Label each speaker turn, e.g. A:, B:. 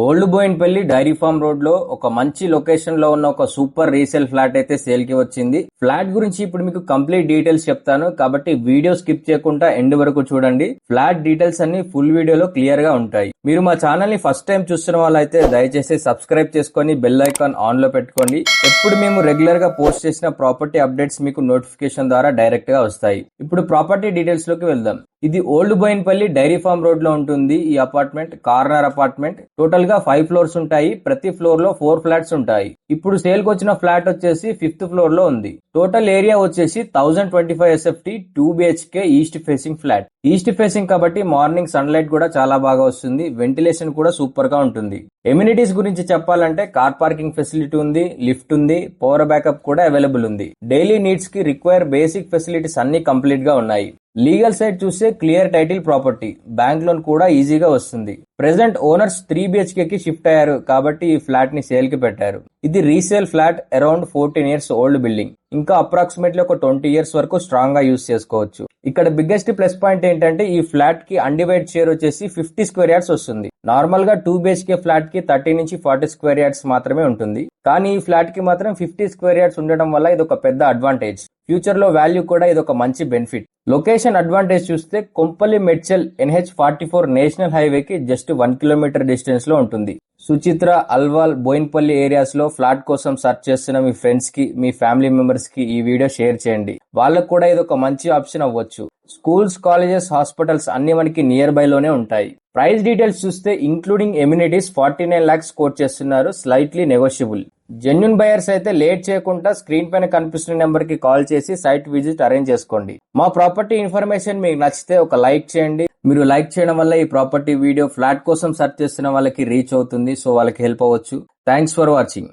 A: Old Bowenpally dairy farm road లో ఒక మంచి లొకేషన్ లో ఉన్న ఒక సూపర్ రీసేల్ ఫ్లాట్ అయితే సేల్ కి వచ్చింది. ఫ్లాట్ గురించి ఇప్పుడు మీకు కంప్లీట్ డీటెయిల్స్ చెప్తాను కాబట్టి వీడియో స్కిప్ చేయకుండా ఎండ్ వరకు చూడండి. ఫ్లాట్ డీటెయిల్స్ అన్ని ఫుల్ వీడియోలో క్లియర్ గా ఉంటాయి. మీరు మా ఛానల్ ని ఫస్ట్ టైం చూస్తున్న వాళ్ళైతే దయచేసి సబ్స్క్రైబ్ చేసుకొని బెల్ ఐకాన్ ఆన్ లో పెట్టుకోండి. ఎప్పుడు మేము రెగ్యులర్ గా పోస్ట్ చేసిన ప్రాపర్టీ అప్డేట్స్ మీకు నోటిఫికేషన్ ద్వారా డైరెక్ట్ గా వస్తాయి. ఇప్పుడు ప్రాపర్టీ డీటెయిల్స్ లోకి వెళ్దాం. ఇది old Bowenpally dairy farm road లో ఉంటుంది. ఈ అపార్ట్మెంట్ కార్నర్ అపార్ట్మెంట్. టోటల్ గా 5 ఫ్లోర్స్ ఉంటాయి. ప్రతి ఫ్లోర్ లో 4 ఫ్లాట్స్ ఉంటాయి. ఇప్పుడు సేల్ కు వచ్చిన ఫ్లాట్ వచ్చేసి 5th ఫ్లోర్ లో ఉంది. టోటల్ ఏరియా వచ్చేసి 1025 SFT 2 BHK east facing flat. East facing కాబట్టి మార్నింగ్ సన్ లైట్ కూడా చాలా బాగా వస్తుంది. వెంటిలేషన్ కూడా సూపర్ గా ఉంటుంది. ఎమ్యూనిటీస్ గురించి చెప్పాలంటే కార్ పార్కింగ్ ఫెసిలిటీ ఉంది, లిఫ్ట్ ఉంది, పవర్ బ్యాకప్ కూడా అవైలబుల్ ఉంది. డైలీ నీడ్స్ కి రిక్వైర్ బేసిక్ ఫెసిలిటీస్ అన్ని కంప్లీట్ గా ఉన్నాయి. లీగల్ సైడ్ చూస్తే clear title property, bank loan కూడా ఈజీగా వస్తుంది. ప్రెసెంట్ ఓనర్స్ 3 BHK కి షిఫ్ట్ అయ్యారు కాబట్టి ఈ ఫ్లాట్ ని సేల్ కి పెట్టారు. ఇది resale flat, around 14 years old building. ఇంకా అప్రాక్సిమేట్లీ ఒక 20 years వరకు స్ట్రాంగ్ గా యూజ్ చేసుకోవచ్చు. ఇక్కడ బిగ్గెస్ట్ ప్లస్ పాయింట్ ఏంటంటే ఈ ఫ్లాట్ కి అన్డివైడ్ షేర్ వచ్చేసి 50 square yards వస్తుంది. నార్మల్ గా 2 BHK ఫ్లాట్ కి 30 నుంచి 40 square yards మాత్రమే ఉంటుంది. కానీ ఈ ఫ్లాట్ కి మాత్రం 50 square yards ఉండడం వల్ల ఇది ఒక పెద్ద అడ్వాంటేజ్. ఫ్యూచర్ లో వాల్యూ కూడా ఇది ఒక మంచి బెనిఫిట్. లొకేషన్ అడ్వాంటేజ్ చూస్తే Kompally Medchal NH44 national highway కి జస్ట్ 1 kilometer డిస్టెన్స్ లో ఉంటుంది. సుచిత్ర, అల్వాల్, బోయిన్పల్లి ఏరియాస్ లో ఫ్లాట్ కోసం సర్చ్ చేస్తున్న మీ ఫ్రెండ్స్ కి, మీ ఫ్యామిలీ మెంబర్స్ కి ఈ వీడియో షేర్ చేయండి. వాళ్ళకు కూడా ఇది ఒక మంచి ఆప్షన్ అవ్వచ్చు. స్కూల్స్, కాలేజెస్, హాస్పిటల్స్ అన్ని మనకి నియర్ బై లోనే ఉంటాయి. ప్రైస్ డీటెయిల్స్ చూస్తే ఇంక్లూడింగ్ ఎమ్యూనిటీస్ 49 lakhs కోట్ చేస్తున్నారు, స్లైట్లీ నెగోషియబుల్. జెన్యూన్ బయర్స్ అయితే లేట్ చేయకుండా స్క్రీన్ పైన కనిపిస్తున్న నెంబర్ కి కాల్ చేసి సైట్ విజిట్ అరేంజ్ చేసుకోండి. మా ప్రాపర్టీ ఇన్ఫర్మేషన్ మీకు నచ్చితే ఒక లైక్ చేయండి. మీరు లైక్ చేయడం వల్ల ఈ ప్రాపర్టీ వీడియో ఫ్లాట్ కోసం సెర్చ్ చేస్తున్న వాళ్ళకి రీచ్ అవుతుంది. సో వాళ్ళకి హెల్ప్ అవ్వచ్చు. Thanks for watching.